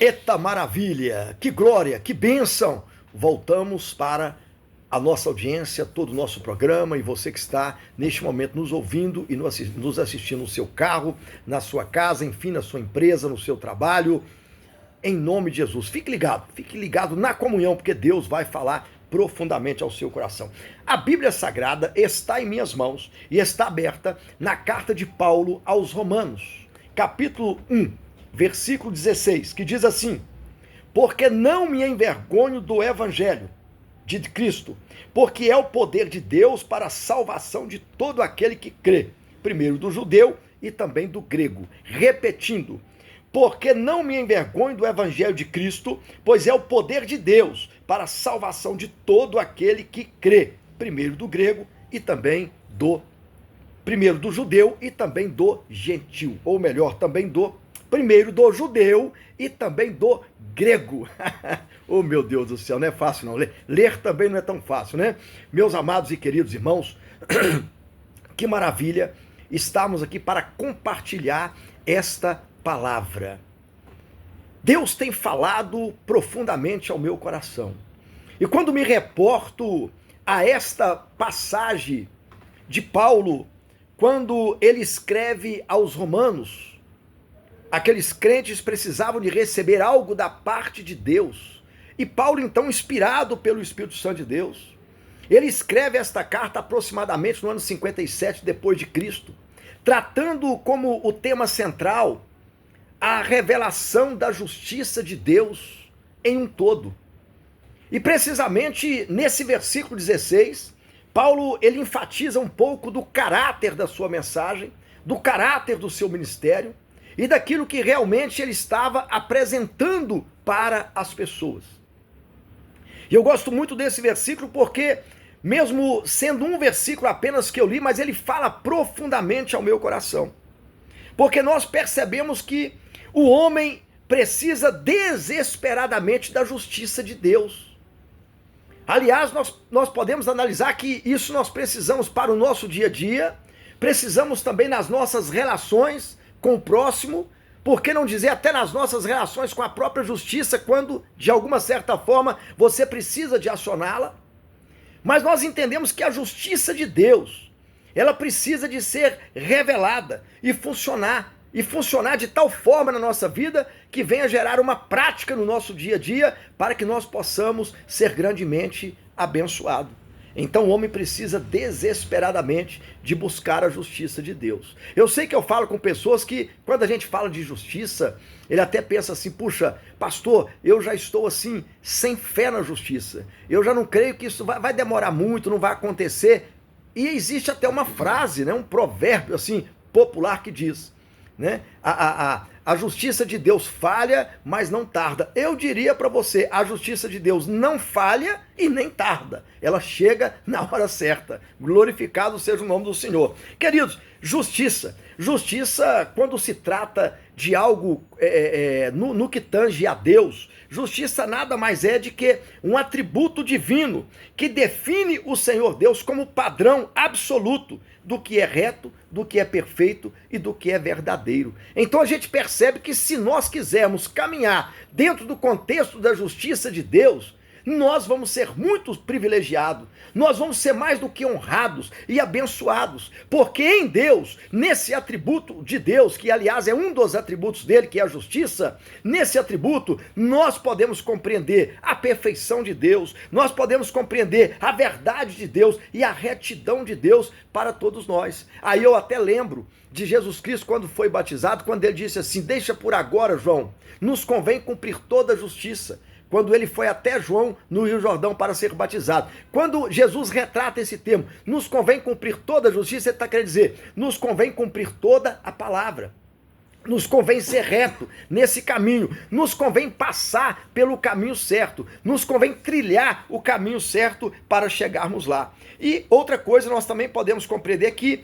Eita maravilha, que glória, que bênção! Voltamos para a nossa audiência, todo o nosso programa e você que está neste momento nos ouvindo e nos assistindo no seu carro, na sua casa, enfim, na sua empresa, no seu trabalho, em nome de Jesus. Fique ligado na comunhão, porque Deus vai falar profundamente ao seu coração. A Bíblia Sagrada está em minhas mãos e está aberta na carta de Paulo aos Romanos, capítulo 1, versículo 16, que diz assim: porque não me envergonho do evangelho de Cristo, porque é o poder de Deus para a salvação de todo aquele que crê, primeiro do judeu e também do grego. Repetindo, porque não me envergonho do evangelho de Cristo, pois é o poder de Deus para a salvação de todo aquele que crê, primeiro do grego e também primeiro do judeu e também do gentil, ou melhor, também primeiro do judeu e também do grego. Oh, meu Deus do céu, não é fácil não. Ler também não é tão fácil, né? Meus amados e queridos irmãos, que maravilha estarmos aqui para compartilhar esta palavra. Deus tem falado profundamente ao meu coração. E quando me reporto a esta passagem de Paulo, quando ele escreve aos Romanos, aqueles crentes precisavam de receber algo da parte de Deus. E Paulo, então, inspirado pelo Espírito Santo de Deus, ele escreve esta carta aproximadamente no ano 57 depois de Cristo, tratando como o tema central a revelação da justiça de Deus em um todo. E precisamente nesse versículo 16, Paulo ele enfatiza um pouco do caráter da sua mensagem, do caráter do seu ministério, e daquilo que realmente ele estava apresentando para as pessoas. E eu gosto muito desse versículo porque, mesmo sendo um versículo apenas que eu li, mas ele fala profundamente ao meu coração. Porque nós percebemos que o homem precisa desesperadamente da justiça de Deus. Aliás, nós podemos analisar que isso nós precisamos para o nosso dia a dia, precisamos também nas nossas relações com o próximo, por que não dizer até nas nossas relações com a própria justiça, quando, de alguma certa forma, você precisa de acioná-la. Mas nós entendemos que a justiça de Deus, ela precisa de ser revelada e funcionar de tal forma na nossa vida que venha gerar uma prática no nosso dia a dia para que nós possamos ser grandemente abençoados. Então o homem precisa desesperadamente de buscar a justiça de Deus. Eu sei que eu falo com pessoas que, quando a gente fala de justiça, ele até pensa assim: puxa, pastor, eu já estou assim, sem fé na justiça. Eu já não creio que isso vai demorar muito, não vai acontecer. E existe até uma frase, né, um provérbio assim, popular que diz, né, a justiça de Deus falha, mas não tarda. Eu diria para você, a justiça de Deus não falha e nem tarda. Ela chega na hora certa. Glorificado seja o nome do Senhor. Queridos, justiça, quando se trata de algo no que tange a Deus, justiça nada mais é de que um atributo divino que define o Senhor Deus como padrão absoluto do que é reto, do que é perfeito e do que é verdadeiro. Então a gente percebe que se nós quisermos caminhar dentro do contexto da justiça de Deus, nós vamos ser muito privilegiados, nós vamos ser mais do que honrados e abençoados, porque em Deus, nesse atributo de Deus, que aliás é um dos atributos dele, que é a justiça, nesse atributo nós podemos compreender a perfeição de Deus, nós podemos compreender a verdade de Deus e a retidão de Deus para todos nós. Aí eu até lembro de Jesus Cristo quando foi batizado, quando ele disse assim: deixa por agora, João, nos convém cumprir toda a justiça. Quando ele foi até João no Rio Jordão para ser batizado. Quando Jesus retrata esse termo, nos convém cumprir toda a justiça, ele está querendo dizer, nos convém cumprir toda a palavra. Nos convém ser reto nesse caminho, nos convém passar pelo caminho certo, nos convém trilhar o caminho certo para chegarmos lá. E outra coisa, nós também podemos compreender que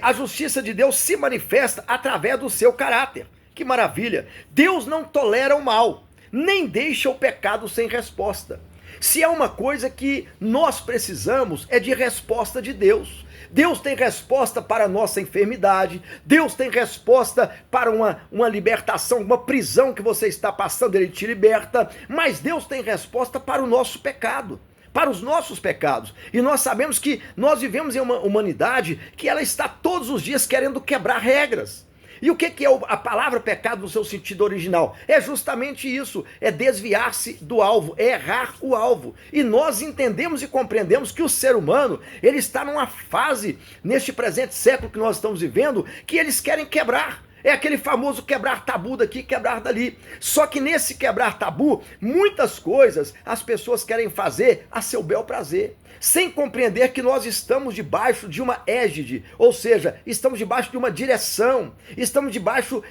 a justiça de Deus se manifesta através do seu caráter. Que maravilha! Deus não tolera o mal, nem deixa o pecado sem resposta. Se é uma coisa que nós precisamos, é de resposta de Deus. Deus tem resposta para a nossa enfermidade, Deus tem resposta para uma libertação, uma prisão que você está passando, Ele te liberta, mas Deus tem resposta para o nosso pecado, para os nossos pecados. E nós sabemos que nós vivemos em uma humanidade que ela está todos os dias querendo quebrar regras. E o que é a palavra pecado no seu sentido original? É justamente isso, é desviar-se do alvo, é errar o alvo. E nós entendemos e compreendemos que o ser humano, ele está numa fase, neste presente século que nós estamos vivendo, que eles querem quebrar. É aquele famoso quebrar tabu daqui, quebrar dali. Só que nesse quebrar tabu, muitas coisas as pessoas querem fazer a seu bel prazer, sem compreender que nós estamos debaixo de uma égide, ou seja, estamos debaixo de uma direção, estamos debaixo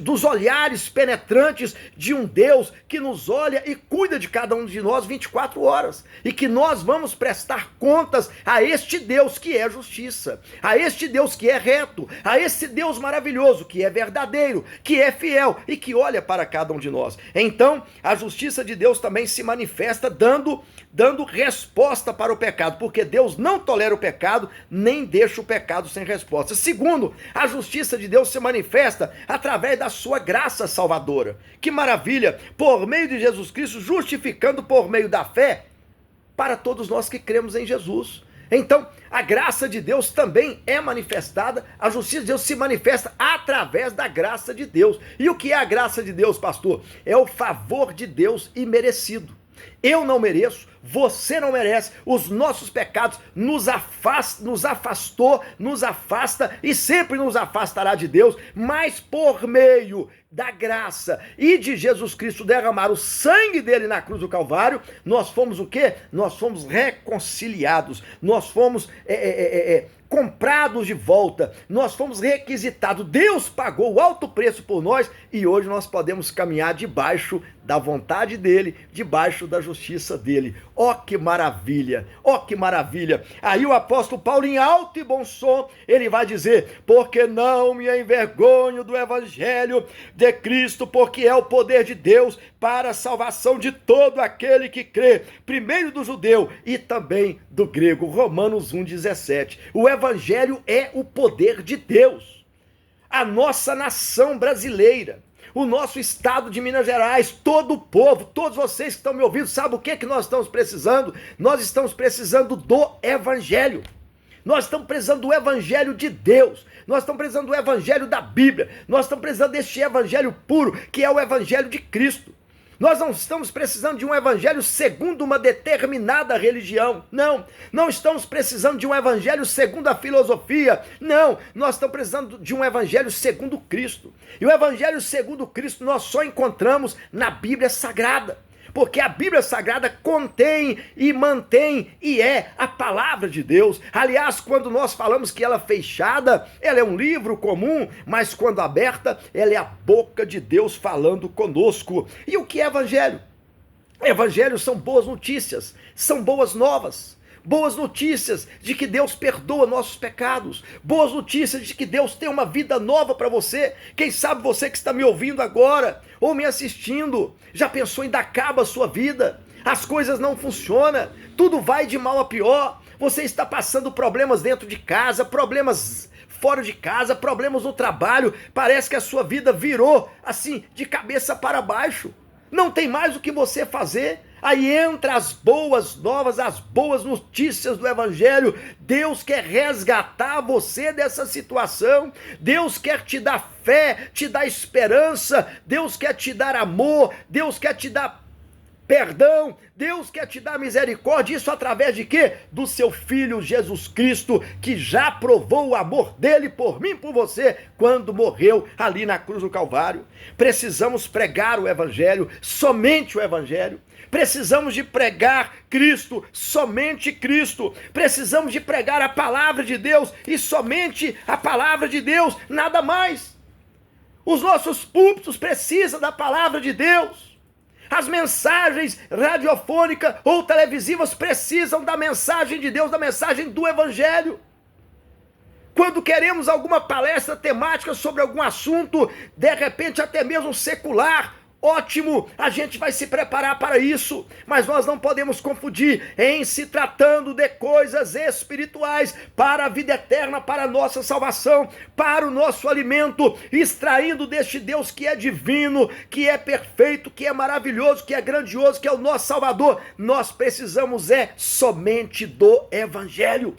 dos olhares penetrantes de um Deus que nos olha e cuida de cada um de nós 24 horas, e que nós vamos prestar contas a este Deus que é justiça, a este Deus que é reto, a esse Deus maravilhoso, que é verdadeiro, que é fiel e que olha para cada um de nós. Então, a justiça de Deus também se manifesta dando resposta para o pecado, porque Deus não tolera o pecado, nem deixa o pecado sem resposta. Segundo, a justiça de Deus se manifesta através da sua graça salvadora. Que maravilha! Por meio de Jesus Cristo, justificando por meio da fé para todos nós que cremos em Jesus. Então, a graça de Deus também é manifestada, a justiça de Deus se manifesta através da graça de Deus. E o que é a graça de Deus, pastor? É o favor de Deus imerecido. Eu não mereço, você não merece, os nossos pecados nos afastou, nos afasta e sempre nos afastará de Deus, mas por meio da graça e de Jesus Cristo derramar o sangue dele na cruz do Calvário, nós fomos o quê? Nós fomos reconciliados, nós fomos comprados de volta, nós fomos requisitados, Deus pagou o alto preço por nós e hoje nós podemos caminhar debaixo da vontade dele, debaixo da justiça dele. Ó que maravilha, ó que maravilha. Aí o apóstolo Paulo, em alto e bom som, ele vai dizer: porque não me envergonho do evangelho de Cristo, porque é o poder de Deus para a salvação de todo aquele que crê, primeiro do judeu e também do grego. Romanos 1,17. O evangelho é o poder de Deus. A nossa nação brasileira, o nosso estado de Minas Gerais, todo o povo, todos vocês que estão me ouvindo, sabem o que nós estamos precisando? Nós estamos precisando do evangelho. Nós estamos precisando do evangelho de Deus. Nós estamos precisando do evangelho da Bíblia. Nós estamos precisando deste evangelho puro, que é o evangelho de Cristo. Nós não estamos precisando de um evangelho segundo uma determinada religião. Não, não estamos precisando de um evangelho segundo a filosofia. Não, nós estamos precisando de um evangelho segundo Cristo. E o evangelho segundo Cristo nós só encontramos na Bíblia Sagrada. Porque a Bíblia Sagrada contém e mantém e é a palavra de Deus. Aliás, quando nós falamos que ela é fechada, ela é um livro comum, mas quando aberta, ela é a boca de Deus falando conosco. E o que é evangelho? Evangelho são boas notícias, são boas novas. Boas notícias de que Deus perdoa nossos pecados. Boas notícias de que Deus tem uma vida nova para você. Quem sabe você que está me ouvindo agora ou me assistindo, já pensou em dar cabo à sua vida? As coisas não funcionam, tudo vai de mal a pior. Você está passando problemas dentro de casa, problemas fora de casa, problemas no trabalho. Parece que a sua vida virou assim, de cabeça para baixo. Não tem mais o que você fazer. Aí entra as boas novas, as boas notícias do evangelho. Deus quer resgatar você dessa situação. Deus quer te dar fé, te dar esperança. Deus quer te dar amor. Deus quer te dar perdão. Deus quer te dar misericórdia. Isso através de quê? Do seu Filho Jesus Cristo, que já provou o amor dele por mim e por você, quando morreu ali na cruz do Calvário. Precisamos pregar o evangelho, somente o evangelho. Precisamos de pregar Cristo, somente Cristo. Precisamos de pregar a palavra de Deus e somente a palavra de Deus, nada mais. Os nossos púlpitos precisam da palavra de Deus. As mensagens radiofônicas ou televisivas precisam da mensagem de Deus, da mensagem do evangelho. Quando queremos alguma palestra temática sobre algum assunto, de repente até mesmo secular, ótimo, a gente vai se preparar para isso, mas nós não podemos confundir em se tratando de coisas espirituais para a vida eterna, para a nossa salvação, para o nosso alimento, extraindo deste Deus que é divino, que é perfeito, que é maravilhoso, que é grandioso, que é o nosso Salvador. Nós precisamos somente do Evangelho.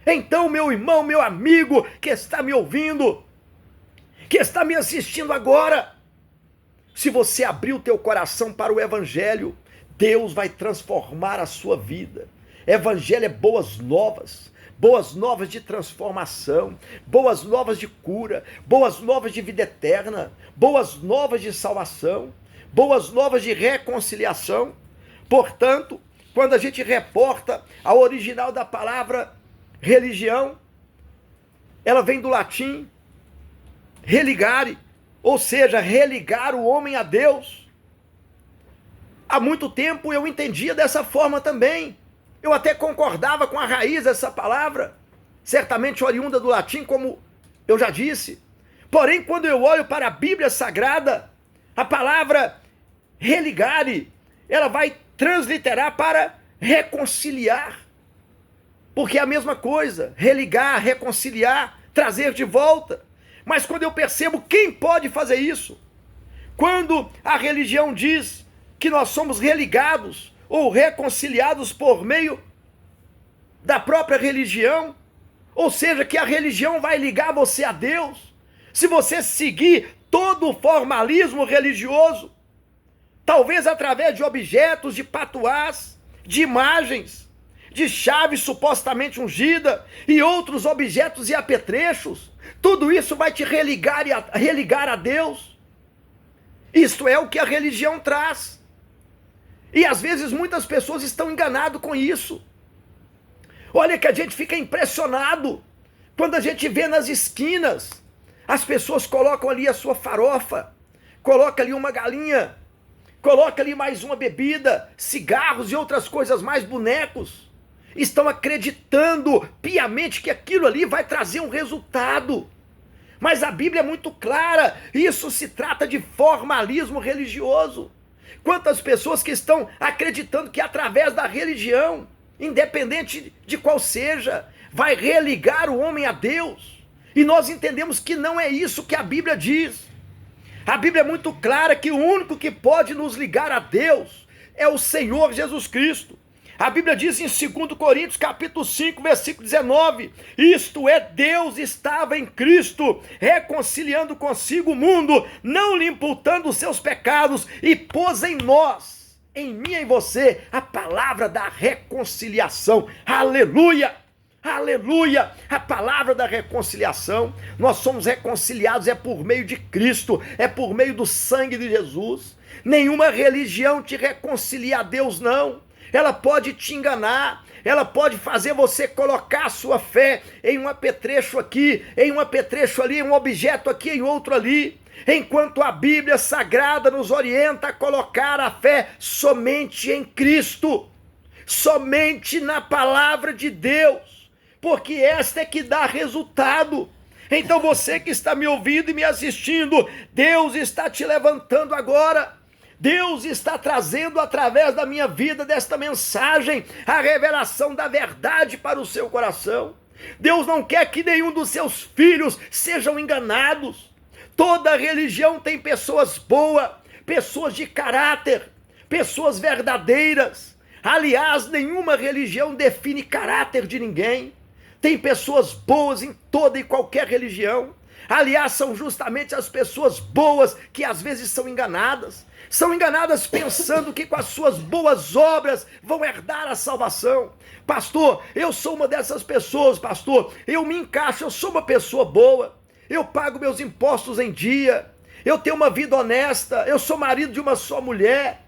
Então, meu irmão, meu amigo que está me ouvindo, que está me assistindo agora, se você abrir o teu coração para o Evangelho, Deus vai transformar a sua vida. Evangelho é boas novas de transformação, boas novas de cura, boas novas de vida eterna, boas novas de salvação, boas novas de reconciliação. Portanto, quando a gente reporta a original da palavra religião, ela vem do latim religare, ou seja, religar o homem a Deus. Há muito tempo eu entendia dessa forma também. Eu até concordava com a raiz dessa palavra, certamente oriunda do latim, como eu já disse. Porém, quando eu olho para a Bíblia Sagrada, a palavra religare, ela vai transliterar para reconciliar. Porque é a mesma coisa, religar, reconciliar, trazer de volta. Mas quando eu percebo quem pode fazer isso, quando a religião diz que nós somos religados ou reconciliados por meio da própria religião, ou seja, que a religião vai ligar você a Deus, se você seguir todo o formalismo religioso, talvez através de objetos, de patuás, de imagens, de chaves supostamente ungida e outros objetos e apetrechos, tudo isso vai te religar a Deus. Isto é o que a religião traz. E às vezes muitas pessoas estão enganadas com isso. Olha que a gente fica impressionado quando a gente vê nas esquinas, as pessoas colocam ali a sua farofa, colocam ali uma galinha, colocam ali mais uma bebida, cigarros e outras coisas mais, bonecos. Estão acreditando piamente que aquilo ali vai trazer um resultado. Mas a Bíblia é muito clara, isso se trata de formalismo religioso. Quantas pessoas que estão acreditando que através da religião, independente de qual seja, vai religar o homem a Deus. E nós entendemos que não é isso que a Bíblia diz. A Bíblia é muito clara que o único que pode nos ligar a Deus é o Senhor Jesus Cristo. A Bíblia diz em 2 Coríntios, capítulo 5, versículo 19, isto é, Deus estava em Cristo, reconciliando consigo o mundo, não lhe imputando os seus pecados, e pôs em nós, em mim e em você, a palavra da reconciliação. Aleluia! Aleluia! A palavra da reconciliação. Nós somos reconciliados, é por meio de Cristo, é por meio do sangue de Jesus. Nenhuma religião te reconcilia a Deus, não. Ela pode te enganar, ela pode fazer você colocar a sua fé em um apetrecho aqui, em um apetrecho ali, em um objeto aqui, em outro ali, enquanto a Bíblia Sagrada nos orienta a colocar a fé somente em Cristo, somente na palavra de Deus, porque esta é que dá resultado. Então você que está me ouvindo e me assistindo, Deus está te levantando agora. Deus está trazendo através da minha vida, desta mensagem, a revelação da verdade para o seu coração. Deus não quer que nenhum dos seus filhos sejam enganados. Toda religião tem pessoas boas, pessoas de caráter, pessoas verdadeiras. Aliás, nenhuma religião define caráter de ninguém. Tem pessoas boas em toda e qualquer religião. Aliás, são justamente as pessoas boas que às vezes são enganadas. São enganadas pensando que com as suas boas obras vão herdar a salvação. Pastor, eu sou uma dessas pessoas, pastor. Eu me encaixo, eu sou uma pessoa boa. Eu pago meus impostos em dia. Eu tenho uma vida honesta. Eu sou marido de uma só mulher.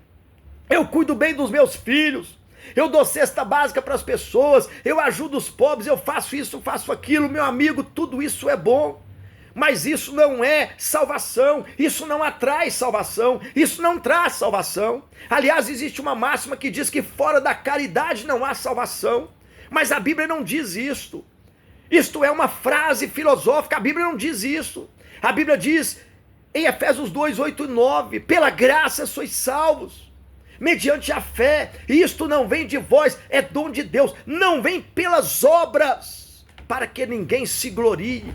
Eu cuido bem dos meus filhos. Eu dou cesta básica para as pessoas. Eu ajudo os pobres. Eu faço isso, faço aquilo. Meu amigo, tudo isso é bom. Mas isso não é salvação, isso não atrai salvação, isso não traz salvação. Aliás, existe uma máxima que diz que fora da caridade não há salvação, mas a Bíblia não diz isto. Isto é uma frase filosófica, a Bíblia não diz isso. A Bíblia diz, Em Efésios 2, 8 e 9, pela graça sois salvos, mediante a fé, e isto não vem de vós, é dom de Deus, não vem pelas obras, para que ninguém se glorie.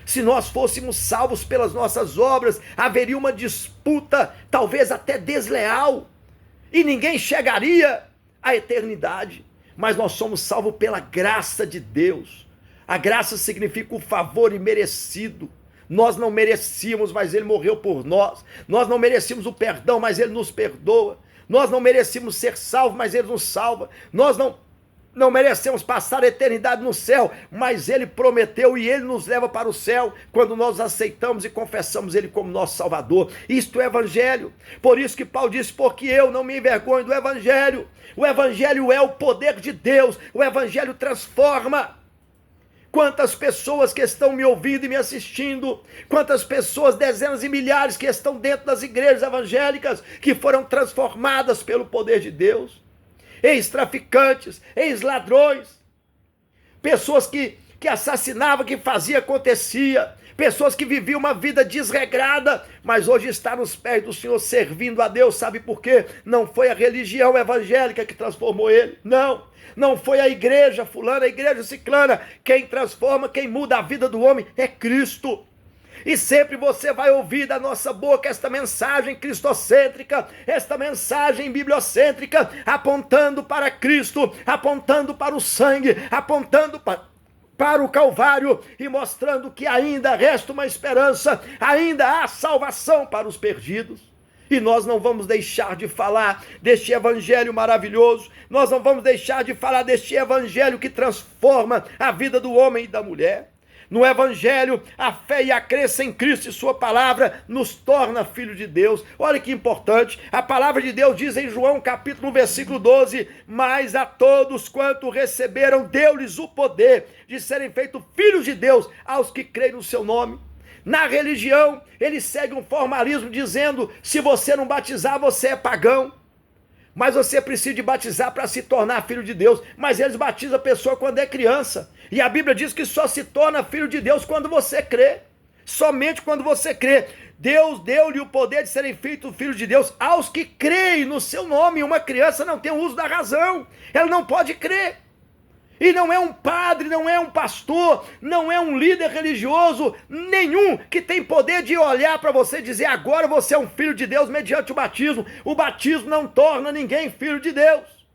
Se nós fôssemos salvos pelas nossas obras, haveria uma disputa, talvez até desleal, e ninguém chegaria à eternidade. Mas nós somos salvos pela graça de Deus. A graça significa o favor imerecido. Nós não merecíamos, mas Ele morreu por nós. Nós não merecíamos o perdão, mas Ele nos perdoa. Nós não merecíamos ser salvos, mas Ele nos salva. Nós não merecemos passar a eternidade no céu, mas Ele prometeu e Ele nos leva para o céu quando nós aceitamos e confessamos Ele como nosso Salvador. Isto é Evangelho. Por isso que Paulo disse, porque eu não me envergonho do Evangelho. O Evangelho é o poder de Deus. O Evangelho transforma. Quantas pessoas que estão me ouvindo e me assistindo, quantas pessoas, dezenas de milhares que estão dentro das igrejas evangélicas, que foram transformadas pelo poder de Deus. Ex-traficantes, ex-ladrões, pessoas que assassinavam, que fazia, acontecia, pessoas que viviam uma vida desregrada, mas hoje está nos pés do Senhor servindo a Deus. Sabe por quê? Não foi a religião evangélica que transformou ele, não foi a igreja fulana, a igreja ciclana. Quem transforma, quem muda a vida do homem é Cristo. E sempre você vai ouvir da nossa boca esta mensagem cristocêntrica, esta mensagem bibliocêntrica, apontando para Cristo, apontando para o sangue, apontando para o Calvário e mostrando que ainda resta uma esperança, ainda há salvação para os perdidos. E nós não vamos deixar de falar deste evangelho maravilhoso, nós não vamos deixar de falar deste evangelho que transforma a vida do homem e da mulher. No evangelho, a fé e a crença em Cristo e sua palavra nos torna filho de Deus. Olha que importante, a palavra de Deus diz em João capítulo 1, versículo 12, mas a todos quanto receberam, deu-lhes o poder de serem feitos filhos de Deus, aos que creem no seu nome. Na religião, eles seguem um formalismo dizendo, se você não batizar, você é pagão. Mas você precisa de batizar para se tornar filho de Deus. Mas eles batizam a pessoa quando é criança. E a Bíblia diz que só se torna filho de Deus quando você crê. Somente quando você crê. Deus deu-lhe o poder de serem feitos filhos de Deus aos que creem no seu nome. Uma criança não tem o uso da razão. Ela não pode crer. E não é um padre, não é um pastor, não é um líder religioso nenhum que tem poder de olhar para você e dizer, agora você é um filho de Deus mediante o batismo. O batismo não torna ninguém filho de Deus.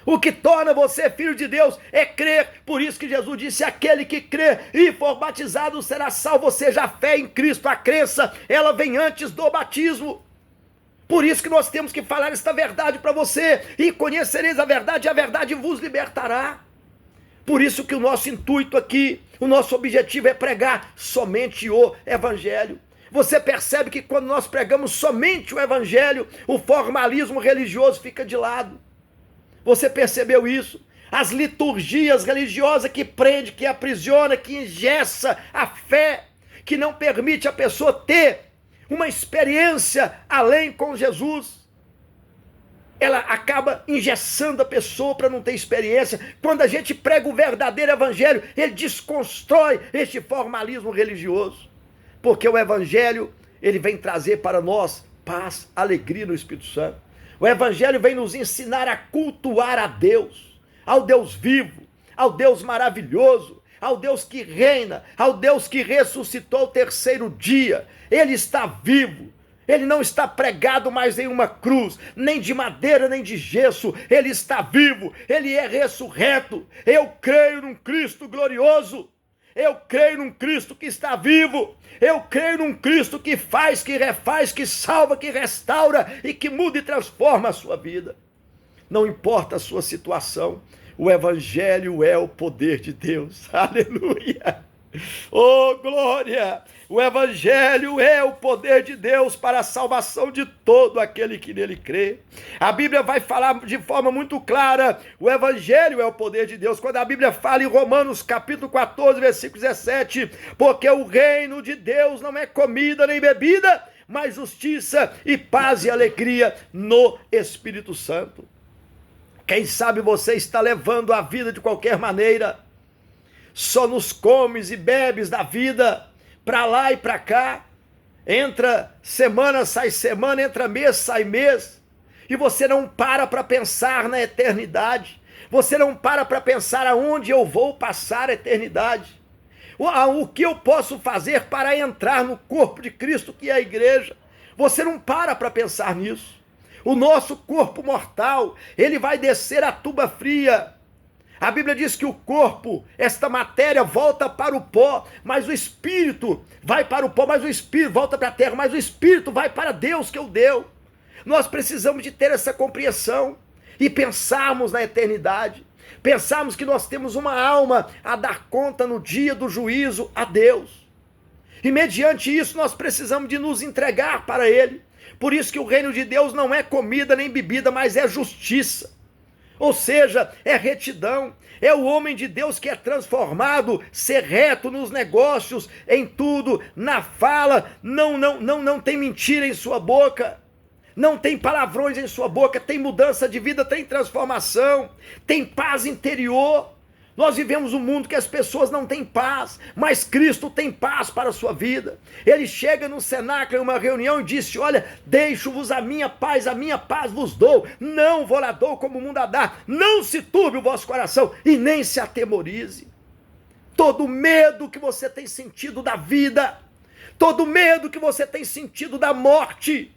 O que torna você filho de Deus é crer. Por isso que Jesus disse, aquele que crê e for batizado será salvo. Ou seja, a fé em Cristo, a crença, ela vem antes do batismo. Por isso que nós temos que falar esta verdade para você. E conhecereis a verdade vos libertará. Por isso que o nosso intuito aqui, o nosso objetivo é pregar somente o Evangelho. Você percebe que quando nós pregamos somente o Evangelho, o formalismo religioso fica de lado. Você percebeu isso? As liturgias religiosas que prende, que aprisiona, que engessa a fé, que não permite a pessoa ter uma experiência além com Jesus, ela acaba engessando a pessoa para não ter experiência. Quando a gente prega o verdadeiro evangelho, ele desconstrói este formalismo religioso, porque o evangelho, ele vem trazer para nós paz, alegria no Espírito Santo. O evangelho vem nos ensinar a cultuar a Deus, ao Deus vivo, ao Deus maravilhoso, ao Deus que reina, ao Deus que ressuscitou ao terceiro dia. Ele está vivo, ele não está pregado mais em uma cruz, nem de madeira, nem de gesso. Ele está vivo, ele é ressurreto. Eu creio num Cristo glorioso, eu creio num Cristo que está vivo, eu creio num Cristo que faz, que refaz, que salva, que restaura e que muda e transforma a sua vida. Não importa a sua situação, o Evangelho é o poder de Deus. Aleluia! Oh, glória! O Evangelho é o poder de Deus para a salvação de todo aquele que nele crê. A Bíblia vai falar de forma muito clara, o Evangelho é o poder de Deus. Quando a Bíblia fala em Romanos capítulo 14, versículo 17, porque o reino de Deus não é comida nem bebida, mas justiça e paz e alegria no Espírito Santo. Quem sabe você está levando a vida de qualquer maneira, só nos comes e bebes da vida, para lá e para cá, Entra semana, sai semana, entra mês, sai mês. E você não para pensar na eternidade. Você não para pensar aonde eu vou passar a eternidade. O que eu posso fazer para entrar no corpo de Cristo, que é a igreja. Você não para pensar nisso. O nosso corpo mortal, ele vai descer à tuba fria. A Bíblia diz que o corpo, esta matéria, volta para o pó, mas o espírito vai para o pó, mas o espírito volta para a terra, mas o espírito vai para Deus que o deu. Nós precisamos de ter essa compreensão e pensarmos na eternidade. Pensarmos que nós temos uma alma a dar conta no dia do juízo a Deus. E mediante isso nós precisamos de nos entregar para Ele. Por isso que o reino de Deus não é comida nem bebida, mas é justiça. Ou seja, é retidão, é o homem de Deus que é transformado, ser reto nos negócios, em tudo, na fala, não tem mentira em sua boca, não tem palavrões em sua boca, tem mudança de vida, tem transformação, tem paz interior. Nós vivemos um mundo que as pessoas não têm paz, mas Cristo tem paz para a sua vida. Ele chega no cenáculo em uma reunião e disse: olha, deixo-vos a minha paz vos dou, não vou lá dou como o mundo a dar, não se turbe o vosso coração e nem se atemorize. Todo medo que você tem sentido da vida, todo medo que você tem sentido da morte,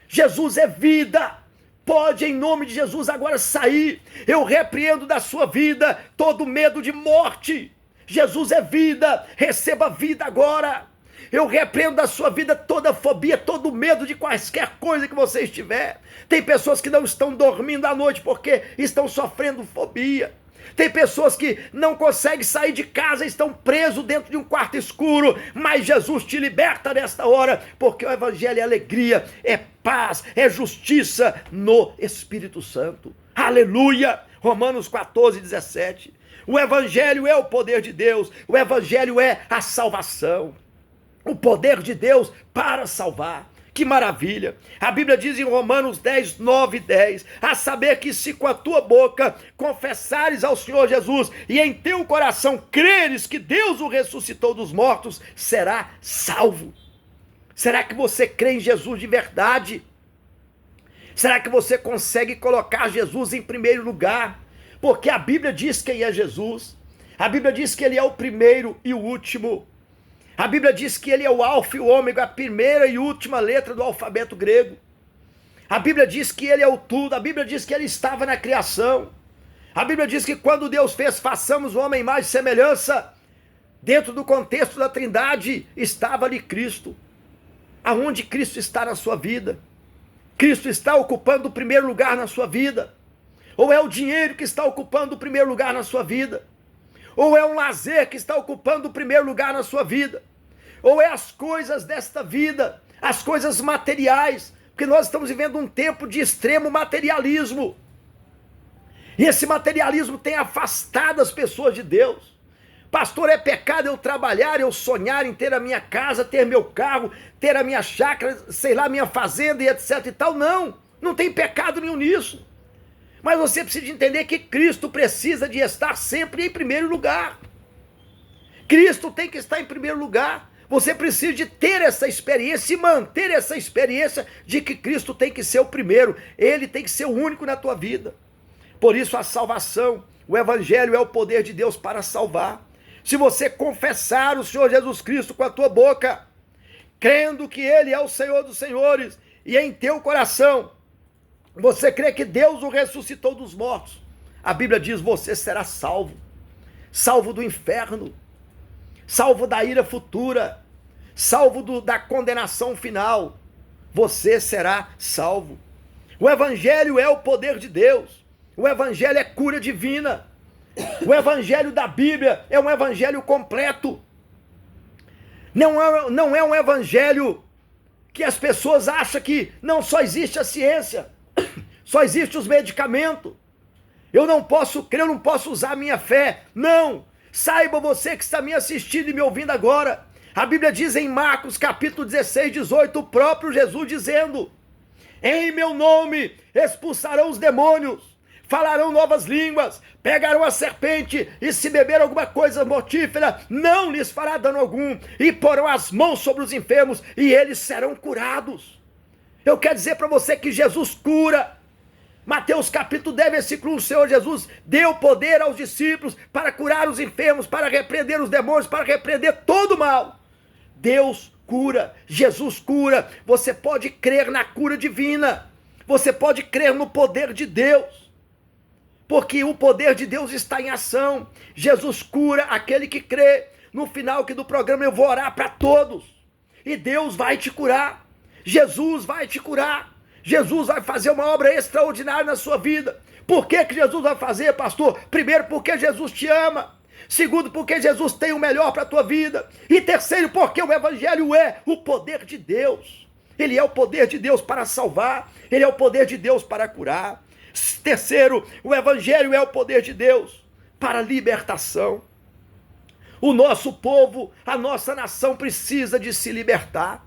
Jesus é vida. Pode, em nome de Jesus, agora sair. Eu repreendo da sua vida todo medo de morte. Jesus é vida, receba vida agora. Eu repreendo da sua vida toda fobia, todo medo de quaisquer coisa que você estiver. Tem pessoas que não estão dormindo à noite porque estão sofrendo fobia. Tem pessoas que não conseguem sair de casa, estão presos dentro de um quarto escuro, mas Jesus te liberta nesta hora, porque o evangelho é alegria, é paz, é justiça no Espírito Santo. Aleluia! Romanos 14, 17. O evangelho é o poder de Deus, o evangelho é a salvação. O poder de Deus para salvar. Que maravilha! A Bíblia diz em Romanos 10, 9 e 10, a saber que se com a tua boca confessares ao Senhor Jesus e em teu coração creres que Deus o ressuscitou dos mortos, será salvo. Será que você crê em Jesus de verdade? Será que você consegue colocar Jesus em primeiro lugar? Porque a Bíblia diz quem é Jesus. A Bíblia diz que ele é o primeiro e o último. A Bíblia diz que ele é o alfa e o ômega, a primeira e última letra do alfabeto grego. A Bíblia diz que ele é o tudo, a Bíblia diz que ele estava na criação. A Bíblia diz que quando Deus fez, façamos o homem imagem e semelhança, dentro do contexto da Trindade, estava ali Cristo. Aonde Cristo está na sua vida? Cristo está ocupando o primeiro lugar na sua vida? Ou é o dinheiro que está ocupando o primeiro lugar na sua vida? Ou é um lazer que está ocupando o primeiro lugar na sua vida? Ou é as coisas desta vida, as coisas materiais, porque nós estamos vivendo um tempo de extremo materialismo. E esse materialismo tem afastado as pessoas de Deus. Pastor, é pecado eu trabalhar, eu sonhar em ter a minha casa, ter meu carro, ter a minha chácara, sei lá, minha fazenda e etc e tal. Não tem pecado nenhum nisso. Mas você precisa entender que Cristo precisa de estar sempre em primeiro lugar. Cristo tem que estar em primeiro lugar. Você precisa de ter essa experiência e manter essa experiência de que Cristo tem que ser o primeiro. Ele tem que ser o único na tua vida. Por isso a salvação, o evangelho é o poder de Deus para salvar. Se você confessar o Senhor Jesus Cristo com a tua boca, crendo que Ele é o Senhor dos senhores, e em teu coração você crê que Deus o ressuscitou dos mortos, a Bíblia diz, você será salvo. Salvo do inferno, salvo da ira futura, salvo da condenação final. Você será salvo. O evangelho é o poder de Deus. O evangelho é cura divina. O evangelho da Bíblia é um evangelho completo. Não é um evangelho que as pessoas acham que não só existe a ciência, só existe os medicamentos. Eu não posso crer, eu não posso usar a minha fé. Não! Saiba você que está me assistindo e me ouvindo agora. A Bíblia diz em Marcos capítulo 16, 18, o próprio Jesus dizendo: em meu nome expulsarão os demônios, falarão novas línguas, pegarão a serpente, e se beber alguma coisa mortífera, não lhes fará dano algum, e porão as mãos sobre os enfermos, e eles serão curados. Eu quero dizer para você que Jesus cura. Mateus capítulo 10, versículo 1, o Senhor Jesus deu poder aos discípulos para curar os enfermos, para repreender os demônios, para repreender todo o mal. Deus cura, Jesus cura. Você pode crer na cura divina, você pode crer no poder de Deus, porque o poder de Deus está em ação. Jesus cura aquele que crê. No final aqui do programa eu vou orar para todos, e Deus vai te curar. Jesus vai te curar. Jesus vai fazer uma obra extraordinária na sua vida. Por que Jesus vai fazer, pastor? Primeiro, porque Jesus te ama. Segundo, porque Jesus tem o melhor para a tua vida. E terceiro, porque o evangelho é o poder de Deus. Ele é o poder de Deus para salvar. Ele é o poder de Deus para curar. Terceiro, o evangelho é o poder de Deus para libertação. O nosso povo, a nossa nação precisa de se libertar.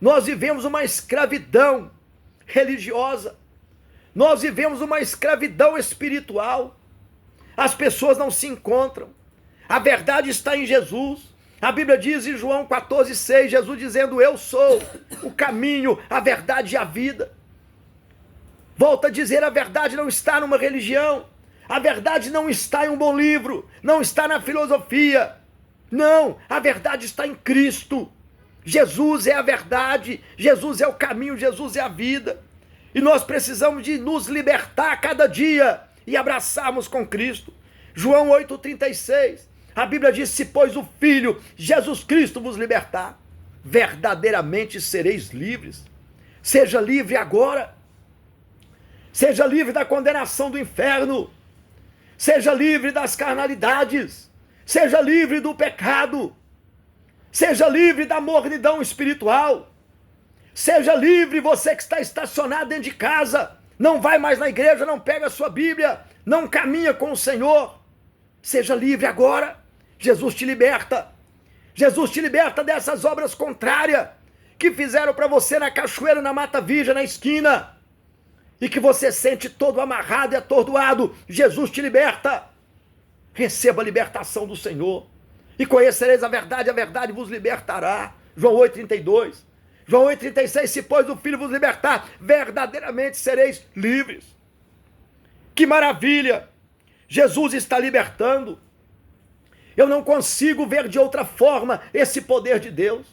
Nós vivemos uma escravidão religiosa, nós vivemos uma escravidão espiritual. As pessoas não se encontram. A verdade está em Jesus. A Bíblia diz em João 14,6, Jesus dizendo: eu sou o caminho, a verdade e a vida. Volta a dizer, a verdade não está numa religião, a verdade não está em um bom livro, não está na filosofia. Não, a verdade está em Cristo. Jesus é a verdade, Jesus é o caminho, Jesus é a vida. E nós precisamos de nos libertar a cada dia e abraçarmos com Cristo. João 8,36, a Bíblia diz: se pois o Filho, Jesus Cristo, vos libertar, verdadeiramente sereis livres. Seja livre agora. Seja livre da condenação do inferno. Seja livre das carnalidades. Seja livre do pecado. Seja livre da mornidão espiritual. Seja livre, você que está estacionado dentro de casa, não vai mais na igreja, não pega a sua Bíblia, não caminha com o Senhor. Seja livre agora. Jesus te liberta. Jesus te liberta dessas obras contrárias que fizeram para você na cachoeira, na Mata Virgem, na esquina, e que você sente todo amarrado e atordoado. Jesus te liberta. Receba a libertação do Senhor. E conhecereis a verdade vos libertará. João 8,32. João 8,36, se pois o Filho vos libertar, verdadeiramente sereis livres. Que maravilha! Jesus está libertando. Eu não consigo ver de outra forma esse poder de Deus.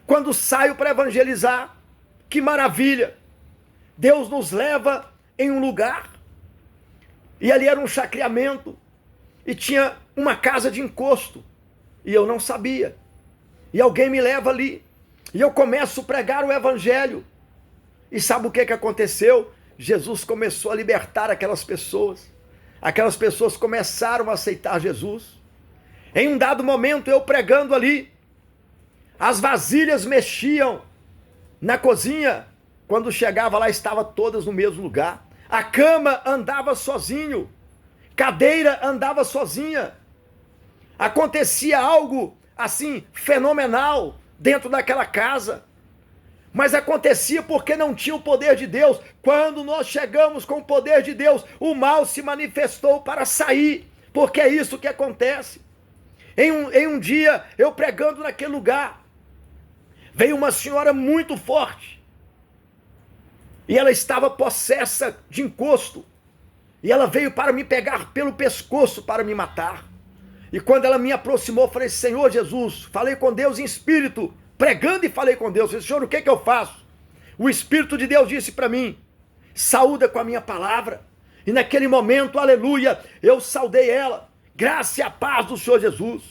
Quando saio para evangelizar, que maravilha! Deus nos leva em um lugar, e ali era um chacreamento, e tinha uma casa de encosto, e eu não sabia, e alguém me leva ali, e eu começo a pregar o evangelho, e sabe o que aconteceu? Jesus começou a libertar aquelas pessoas começaram a aceitar Jesus. Em um dado momento, eu pregando ali, as vasilhas mexiam na cozinha, quando chegava lá, estavam todas no mesmo lugar, a cama andava sozinho, cadeira andava sozinha. Acontecia algo assim fenomenal dentro daquela casa, mas acontecia porque não tinha o poder de Deus. Quando nós chegamos com o poder de Deus, o mal se manifestou para sair, porque é isso que acontece. Em um dia, eu pregando naquele lugar, veio uma senhora muito forte, e ela estava possessa de encosto, e ela veio para me pegar pelo pescoço para me matar. E quando ela me aproximou, eu falei: Senhor Jesus, falei com Deus em espírito, pregando, e falei com Deus, falei: Senhor, o que eu faço? O Espírito de Deus disse para mim: saúda com a minha palavra. E naquele momento, aleluia, eu saudei ela, graça e a paz do Senhor Jesus.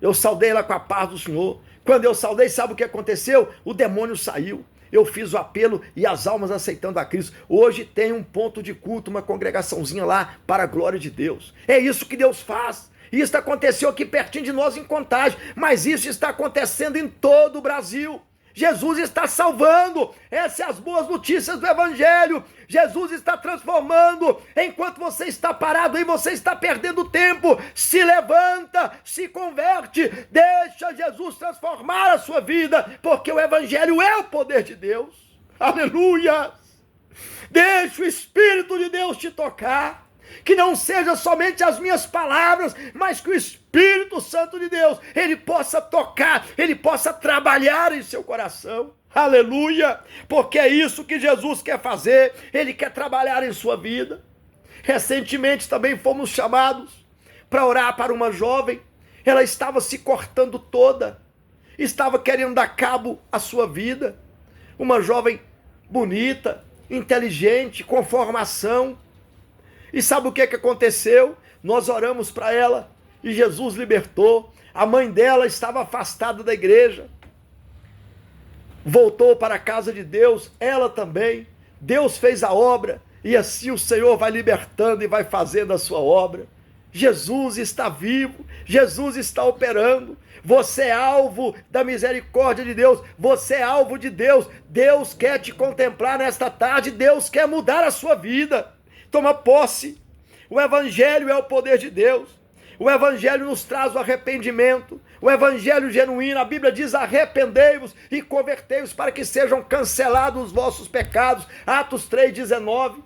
Eu saudei ela com a paz do Senhor. Quando eu saudei, sabe o que aconteceu? O demônio saiu. Eu fiz o apelo e as almas aceitando a Cristo. Hoje tem um ponto de culto, uma congregaçãozinha lá, para a glória de Deus. É isso que Deus faz. Isso aconteceu aqui pertinho de nós em Contagem, mas isso está acontecendo em todo o Brasil. Jesus está salvando. Essas são as boas notícias do Evangelho. Jesus está transformando. Enquanto você está parado aí, você está perdendo tempo. Se levanta, se converte, deixa Jesus transformar a sua vida, porque o Evangelho é o poder de Deus. Aleluia! Deixa o Espírito de Deus te tocar. Que não seja somente as minhas palavras, mas que o Espírito Santo de Deus, ele possa tocar, ele possa trabalhar em seu coração. Aleluia! Porque é isso que Jesus quer fazer, ele quer trabalhar em sua vida. Recentemente também fomos chamados para orar para uma jovem. Ela estava se cortando toda, estava querendo dar cabo à sua vida. Uma jovem bonita, inteligente, com formação. E sabe o que aconteceu? Nós oramos para ela e Jesus libertou. A mãe dela estava afastada da igreja, voltou para a casa de Deus, ela também. Deus fez a obra e assim o Senhor vai libertando e vai fazendo a sua obra. Jesus está vivo, Jesus está operando. Você é alvo da misericórdia de Deus, você é alvo de Deus. Deus quer te contemplar nesta tarde, Deus quer mudar a sua vida. Toma posse. O Evangelho é o poder de Deus. O Evangelho nos traz o arrependimento. O Evangelho genuíno, a Bíblia diz: arrependei-vos e convertei-vos para que sejam cancelados os vossos pecados. Atos 3,19.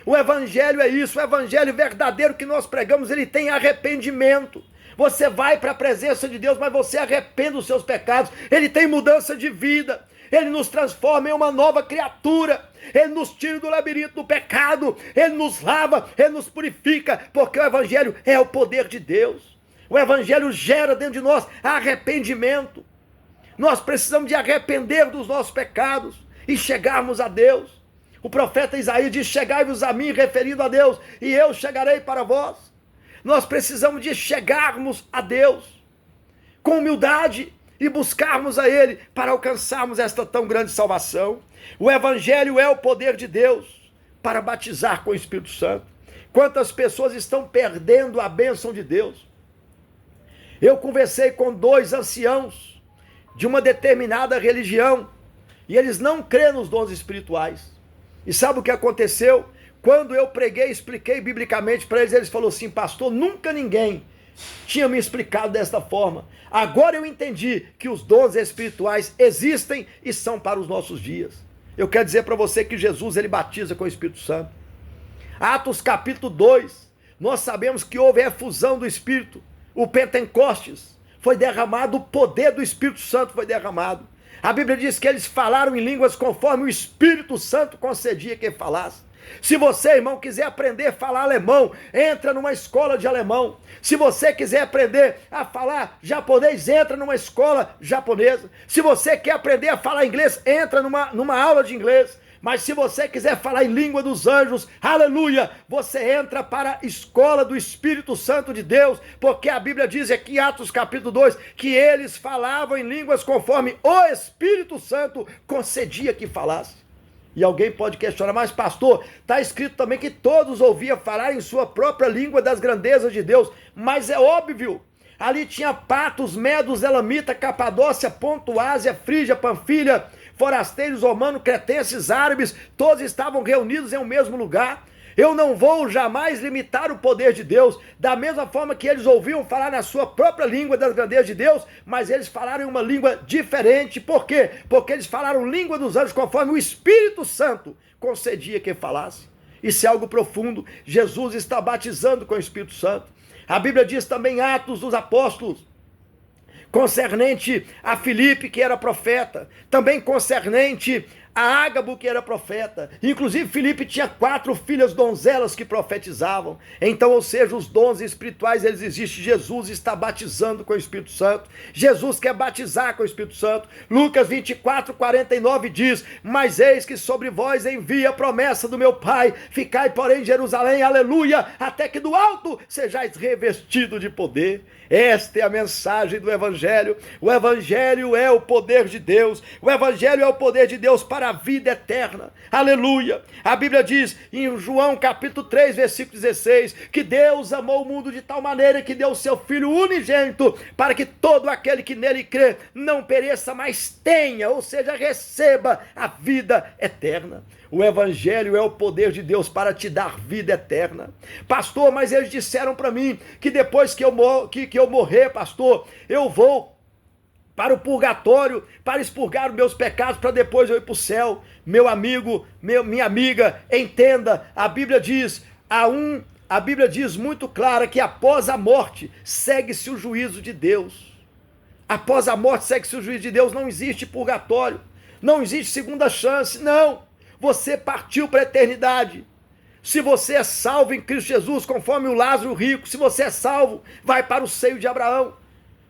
O Evangelho é isso, o Evangelho verdadeiro que nós pregamos, ele tem arrependimento. Você vai para a presença de Deus, mas você arrepende dos seus pecados. Ele tem mudança de vida. Ele nos transforma em uma nova criatura. Ele nos tira do labirinto do pecado. Ele nos lava, ele nos purifica, porque o Evangelho é o poder de Deus. O Evangelho gera dentro de nós arrependimento. Nós precisamos de arrepender dos nossos pecados e chegarmos a Deus. O profeta Isaías diz: chegai-vos a mim, referindo a Deus, e eu chegarei para vós. Nós precisamos de chegarmos a Deus com humildade e buscarmos a Ele para alcançarmos esta tão grande salvação. O Evangelho é o poder de Deus para batizar com o Espírito Santo. Quantas pessoas estão perdendo a bênção de Deus? Eu conversei com 2 anciãos de uma determinada religião e eles não creem nos dons espirituais. E sabe o que aconteceu? Quando eu preguei, expliquei biblicamente para eles, eles falaram assim: pastor, nunca ninguém tinha me explicado desta forma. Agora eu entendi que os dons espirituais existem e são para os nossos dias. Eu quero dizer para você que Jesus, ele batiza com o Espírito Santo. Atos capítulo 2, nós sabemos que houve a efusão do Espírito. O Pentecostes foi derramado, o poder do Espírito Santo foi derramado. A Bíblia diz que eles falaram em línguas conforme o Espírito Santo concedia que falasse. Se você, irmão, quiser aprender a falar alemão, entra numa escola de alemão. Se você quiser aprender a falar japonês, entra numa escola japonesa. Se você quer aprender a falar inglês, entra numa aula de inglês. Mas se você quiser falar em língua dos anjos, aleluia, você entra para a escola do Espírito Santo de Deus, porque a Bíblia diz aqui em Atos capítulo 2, que eles falavam em línguas conforme o Espírito Santo concedia que falasse. E alguém pode questionar: mas pastor, está escrito também que todos ouviam falar em sua própria língua das grandezas de Deus. Mas é óbvio, ali tinha Patos, Medos, Elamita, Capadócia, Ponto, Ásia, Frígia, Panfilha, forasteiros, romanos, cretenses, árabes, todos estavam reunidos em um mesmo lugar. Eu não vou jamais limitar o poder de Deus, da mesma forma que eles ouviam falar na sua própria língua das grandezas de Deus, mas eles falaram em uma língua diferente. Por quê? Porque eles falaram língua dos anjos conforme o Espírito Santo concedia que falasse. Isso é algo profundo. Jesus está batizando com o Espírito Santo. A Bíblia diz também em Atos dos Apóstolos, concernente a Filipe, que era profeta, também concernente a Ágabo, que era profeta. Inclusive Filipe tinha 4 filhas donzelas que profetizavam. Então, ou seja, os dons espirituais, eles existem. Jesus está batizando com o Espírito Santo. Jesus quer batizar com o Espírito Santo. Lucas 24:49 diz: mas eis que sobre vós envia a promessa do meu Pai, ficai porém em Jerusalém, aleluia, até que do alto sejais revestido de poder. Esta é a mensagem do Evangelho. O Evangelho é o poder de Deus. O Evangelho é o poder de Deus para a vida eterna. Aleluia. A Bíblia diz em João capítulo 3, versículo 16, que Deus amou o mundo de tal maneira que deu o seu Filho unigênito, para que todo aquele que nele crê não pereça, mas tenha, ou seja, receba a vida eterna. O Evangelho é o poder de Deus para te dar vida eterna. Pastor, mas eles disseram para mim que depois que eu morrer, pastor, eu vou para o purgatório, para expurgar os meus pecados, para depois eu ir para o céu. Meu amigo, minha amiga, entenda, a Bíblia diz muito clara que após a morte segue-se o juízo de Deus. Após a morte segue-se o juízo de Deus, não existe purgatório, não existe segunda chance, não. Você partiu para a eternidade. Se você é salvo em Cristo Jesus, conforme o Lázaro rico, se você é salvo, vai para o seio de Abraão.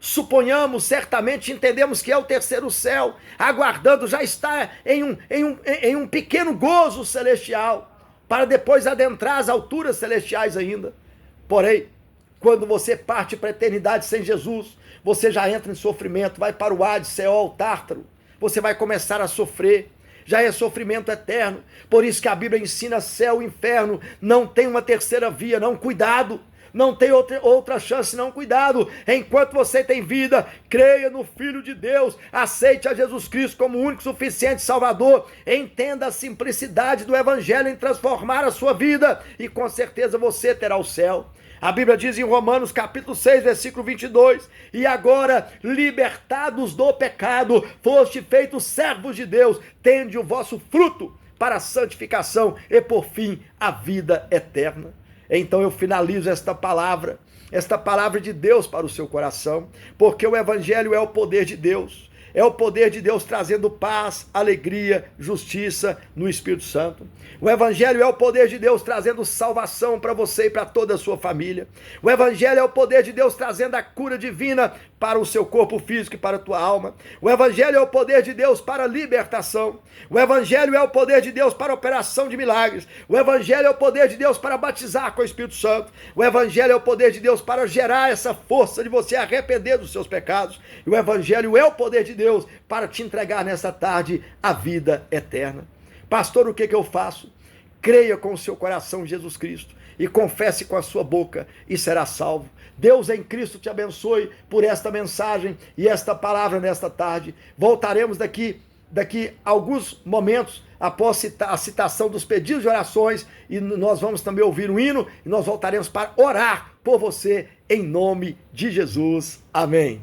Suponhamos, certamente entendemos que é o terceiro céu, aguardando, já está em um pequeno gozo celestial, para depois adentrar as alturas celestiais ainda. Porém, quando você parte para a eternidade sem Jesus, você já entra em sofrimento, vai para o Hades, Seol, Tártaro, você vai começar a sofrer, já é sofrimento eterno. Por isso que a Bíblia ensina céu e inferno, não tem uma terceira via, não, cuidado. Não tem outra chance, não, cuidado. Enquanto você tem vida, creia no Filho de Deus, aceite a Jesus Cristo como único, suficiente Salvador, entenda a simplicidade do Evangelho em transformar a sua vida, e com certeza você terá o céu. A Bíblia diz em Romanos capítulo 6, versículo 22, e agora, libertados do pecado, foste feitos servos de Deus, tende o vosso fruto para a santificação e por fim a vida eterna. Então eu finalizo esta palavra de Deus para o seu coração, porque o Evangelho é o poder de Deus. É o poder de Deus trazendo paz, alegria, justiça no Espírito Santo. O Evangelho é o poder de Deus trazendo salvação para você e para toda a sua família. O Evangelho é o poder de Deus trazendo a cura divina para o seu corpo físico e para a tua alma. O Evangelho é o poder de Deus para a libertação. O Evangelho é o poder de Deus para a operação de milagres. O Evangelho é o poder de Deus para batizar com o Espírito Santo. O Evangelho é o poder de Deus para gerar essa força de você arrepender dos seus pecados. E o Evangelho é o poder de Deus para te entregar nessa tarde a vida eterna. Pastor, o que eu faço? Creia com o seu coração em Jesus Cristo e confesse com a sua boca e será salvo. Deus em Cristo te abençoe por esta mensagem e esta palavra nesta tarde. Voltaremos daqui a alguns momentos após a citação dos pedidos de orações, e nós vamos também ouvir um hino e nós voltaremos para orar por você em nome de Jesus. Amém.